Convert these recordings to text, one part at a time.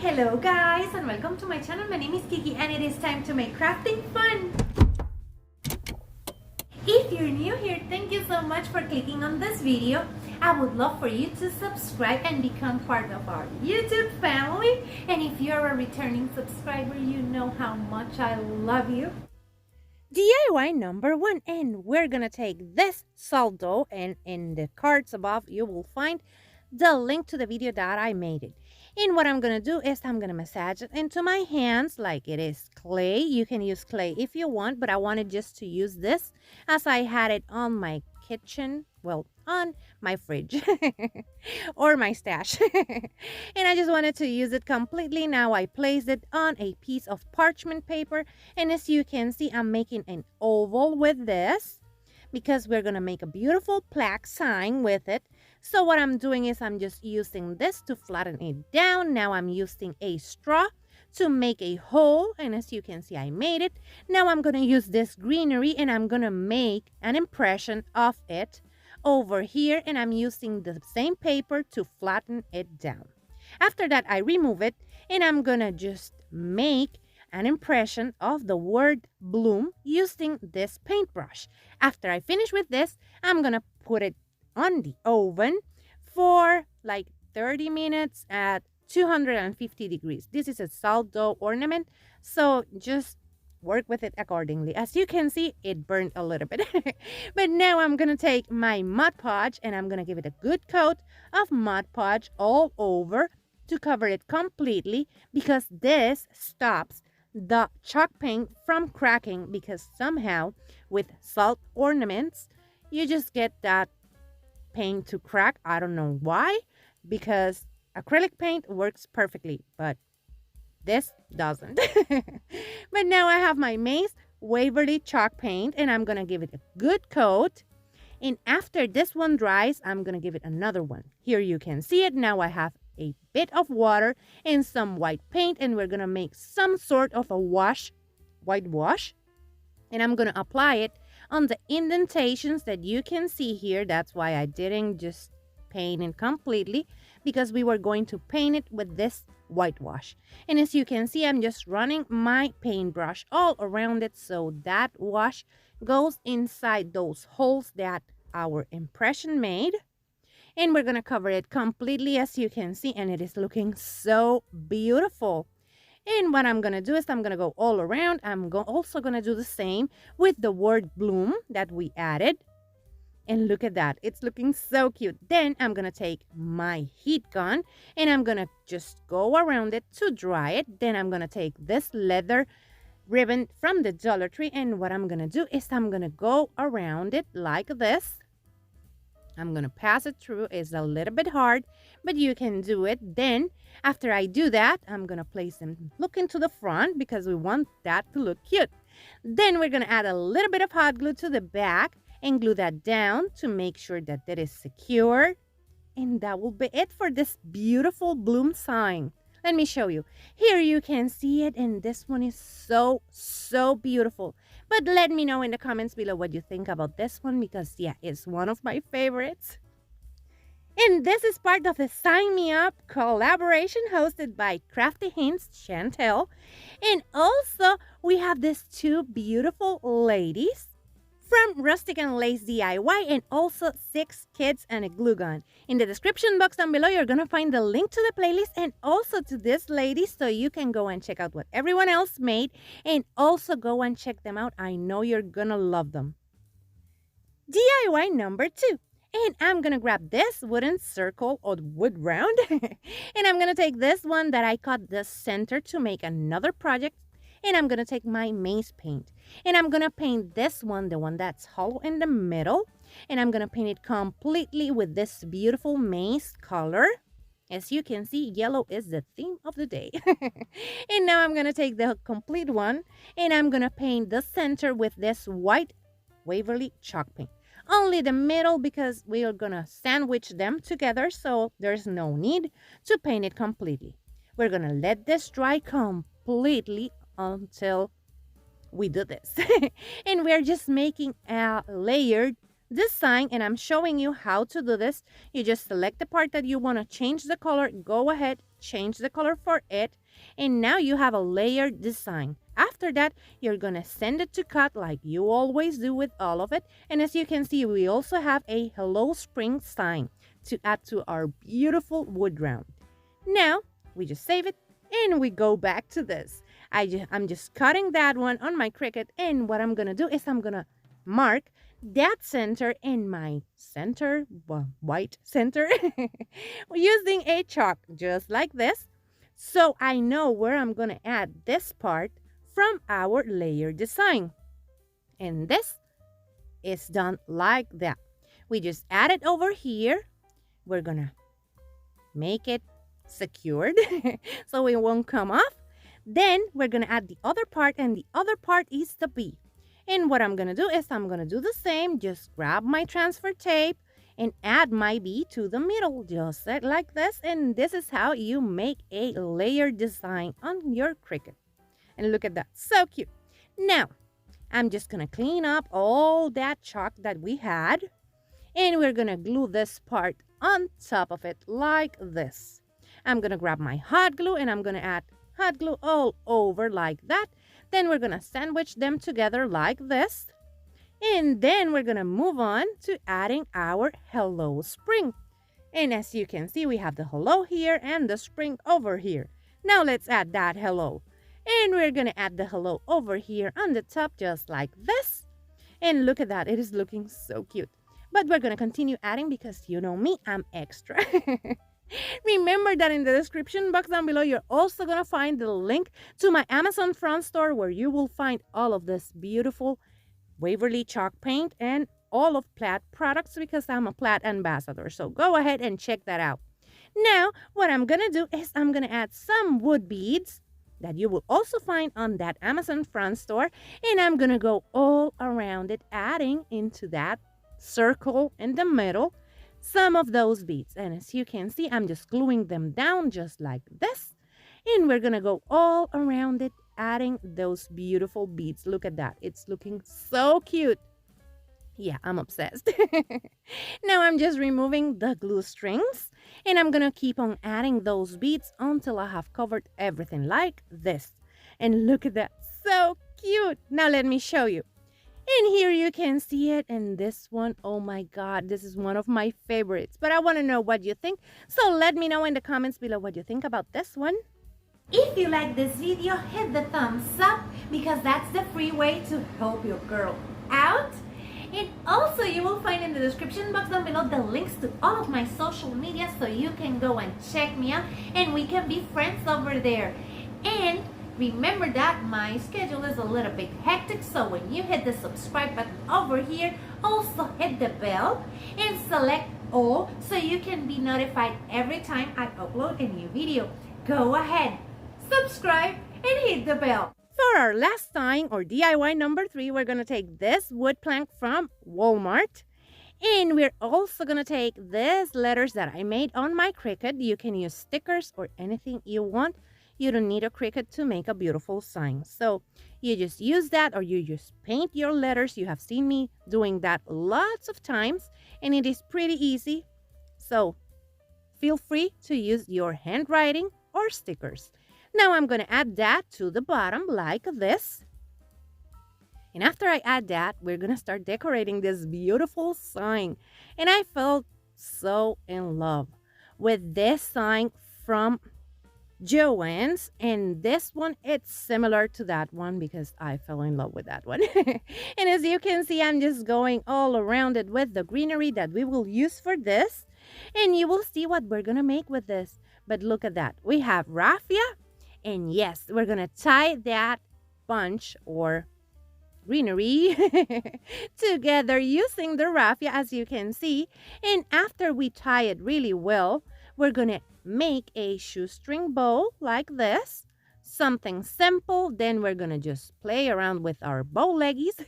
Hello guys and welcome to my channel. My name is Kiki and it is time to make crafting fun. If you're new here, thank you so much for clicking on this video. I would love for you to subscribe and become part of our YouTube family. And if you're a returning subscriber, you know how much I love you. DIY number 1, and we're gonna take this salt dough, and in the cards above you will find the link to the video that I made it. And what I'm gonna do is I'm gonna massage it into my hands like it is clay. You can use clay if you want, but I wanted just to use this as I had it on my kitchen, well, on my fridge or my stash. And I just wanted to use it completely. Now I placed it on a piece of parchment paper, and as you can see, I'm making an oval with this because we're gonna make a beautiful plaque sign with it. So what I'm doing is I'm just using this to flatten it down. Now I'm using a straw to make a hole, and as you can see, I made it. Now I'm gonna use this greenery and I'm gonna make an impression of it over here, and I'm using the same paper to flatten it down. After that, I remove it and I'm gonna just make an impression of the word bloom using this paintbrush. After I finish with this, I'm gonna put it on the oven for like 30 minutes at 250 degrees. This is a salt dough ornament, so just work with it accordingly. As you can see, it burned a little bit. But now I'm gonna take my Mod Podge and I'm gonna give it a good coat of Mod Podge all over to cover it completely, because this stops the chalk paint from cracking, because somehow with salt ornaments you just get that paint to crack. I don't know why, because acrylic paint works perfectly, but this doesn't. But now I have my Maze Waverly chalk paint and I'm gonna give it a good coat, and after this one dries, I'm gonna give it another one. Here you can see it. Now I have a bit of water and some white paint, and we're gonna make some sort of a white wash, and I'm gonna apply it on the indentations that you can see here. That's why I didn't just paint it completely, because we were going to paint it with this whitewash. And as you can see, I'm just running my paintbrush all around it so that wash goes inside those holes that our impression made. And we're gonna cover it completely, as you can see, and it is looking so beautiful. And what I'm gonna do is I'm gonna go all around. I'm also gonna do the same with the word bloom that we added. And look at that, it's looking so cute. Then I'm gonna take my heat gun and I'm gonna just go around it to dry it. Then I'm gonna take this leather ribbon from the Dollar Tree, and what I'm gonna do is I'm gonna go around it like this. I'm gonna pass it through. It's a little bit hard, but you can do it. Then after I do that, I'm gonna place them looking to the front because we want that to look cute. Then we're gonna add a little bit of hot glue to the back and glue that down to make sure that it is secure. And that will be it for this beautiful bloom sign. Let me show you. Here you can see it, and this one is so beautiful. But let me know in the comments below what you think about this one, because yeah, it's one of my favorites. And this is part of the Sign Me Up collaboration hosted by Crafty Hints Chantel. And also we have these two beautiful ladies from Rustic and Lace DIY, and also 6 Kids and a Glue Gun. In the description box down below, you're gonna find the link to the playlist and also to this lady, so you can go and check out what everyone else made, and also go and check them out. I know you're gonna love them. DIY number 2. And I'm gonna grab this wooden circle or wood round and I'm gonna take this one that I cut the center to make another project. And I'm gonna take my maze paint and I'm gonna paint this one, the one that's hollow in the middle, and I'm gonna paint it completely with this beautiful maze color. As you can see, yellow is the theme of the day. And now I'm gonna take the complete one and I'm gonna paint the center with this white Waverly chalk paint. Only the middle, because we are gonna sandwich them together, so there's no need to paint it completely. We're gonna let this dry completely until we do this. And we're just making a layered design, and I'm showing you how to do this. You just select the part that you want to change the color, go ahead change the color for it. And now you have a layered design. After that, you're gonna send it to cut like you always do with all of it. And as you can see, we also have a Hello Spring sign to add to our beautiful wood round. Now, we just save it and we go back to this. I'm just cutting that one on my Cricut, and what I'm gonna do is I'm gonna mark that center in my center, white center, using a chalk just like this. So I know where I'm gonna add this part from our layer design. And this is done like that. We just add it over here. We're gonna make it secured so it won't come off. Then we're gonna add the other part, and the other part is the bee. And what I'm gonna do is I'm gonna do the same, just grab my transfer tape and add my bee to the middle, just like this. And this is how you make a layer design on your Cricut. And look at that, so cute. Now, I'm just gonna clean up all that chalk that we had, and we're gonna glue this part on top of it like this. I'm gonna grab my hot glue and I'm gonna add hot glue all over like that. Then we're gonna sandwich them together like this. And then we're gonna move on to adding our Hello Spring. And as you can see, we have the hello here and the spring over here. Now let's add that hello. And we're gonna add the hello over here on the top just like this. And look at that, it is looking so cute. But we're gonna continue adding because you know me, I'm extra. Remember that in the description box down below, you're also going to find the link to my Amazon front store where you will find all of this beautiful Waverly chalk paint and all of Plaid products because I'm a Plaid ambassador. So go ahead and check that out. Now, what I'm going to do is I'm going to add some wood beads that you will also find on that Amazon front store. And I'm going to go all around it, adding into that circle in the middle some of those beads. And as you can see, I'm just gluing them down just like this. And we're gonna go all around it, adding those beautiful beads. Look at that, it's looking so cute. Yeah, I'm obsessed. Now I'm just removing the glue strings, and I'm gonna keep on adding those beads until I have covered everything like this. And look at that, so cute. Now let me show you. And here you can see it, and this one, oh my god, this is one of my favorites. But I want to know what you think, so let me know in the comments below what you think about this one. If you like this video, hit the thumbs up because that's the free way to help your girl out. And also you will find in the description box down below the links to all of my social media so you can go and check me out and we can be friends over there. And remember that my schedule is a little bit hectic, so when you hit the subscribe button over here, also hit the bell and select all so you can be notified every time I upload a new video. Go ahead, subscribe and hit the bell. For our last sign or DIY number 3, we're going to take this wood plank from Walmart. And we're also going to take these letters that I made on my Cricut. You can use stickers or anything you want. You don't need a Cricut to make a beautiful sign. So you just use that, or you just paint your letters. You have seen me doing that lots of times, and it is pretty easy. So feel free to use your handwriting or stickers. Now I'm going to add that to the bottom like this. And after I add that, we're going to start decorating this beautiful sign. And I felt so in love with this sign from Joann's, and this one, it's similar to that one because I fell in love with that one. And as you can see, I'm just going all around it with the greenery that we will use for this, and you will see what we're gonna make with this. But look at that, we have raffia, and yes, we're gonna tie that bunch or greenery together using the raffia, as you can see. And after we tie it really well, we're gonna make a shoestring bow like this, something simple. Then we're gonna just play around with our bow leggies.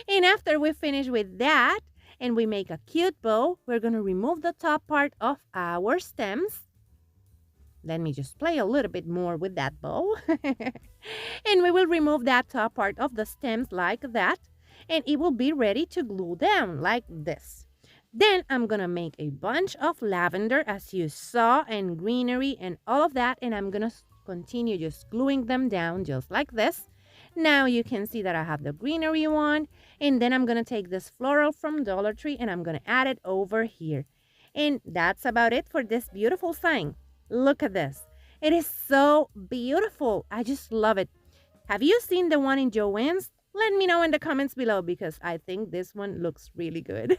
And after we finish with that and we make a cute bow, we're gonna remove the top part of our stems. Let me just play a little bit more with that bow. And we will remove that top part of the stems like that, and it will be ready to glue down like this. Then I'm gonna make a bunch of lavender as you saw and greenery and all of that, and I'm gonna continue just gluing them down just like this. Now you can see that I have the greenery one, and then I'm gonna take this floral from Dollar Tree and I'm gonna add it over here. And that's about it for this beautiful sign. Look at this. It is so beautiful. I just love it. Have you seen the one in Joann's? Let me know in the comments below because I think this one looks really good.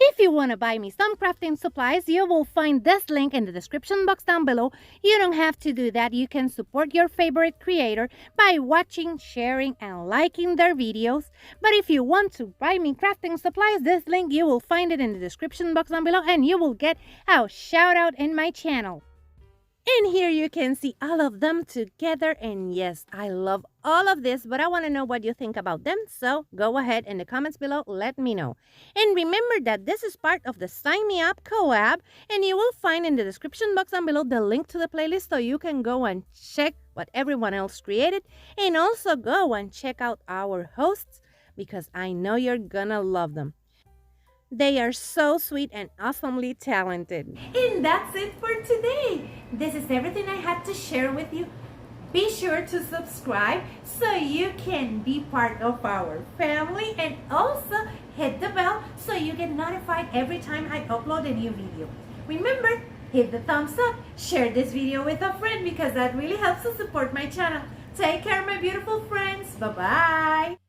If you want to buy me some crafting supplies, you will find this link in the description box down below. You don't have to do that. You can support your favorite creator by watching, sharing, and liking their videos. But if you want to buy me crafting supplies, this link, you will find it in the description box down below and you will get a shout out in my channel. And here you can see all of them together, and yes, I love all of this, but I want to know what you think about them, so go ahead in the comments below, let me know. And remember that this is part of the Sign Me Up collab, and you will find in the description box down below the link to the playlist so you can go and check what everyone else created, and also go and check out our hosts because I know you're gonna love them. They are so sweet and awesomely talented. And that's it for today. This is everything I had to share with you. Be sure to subscribe so you can be part of our family, and also hit the bell so you get notified every time I upload a new video. Remember, hit the thumbs up, share this video with a friend because that really helps to support my channel. Take care, my beautiful friends. Bye-bye.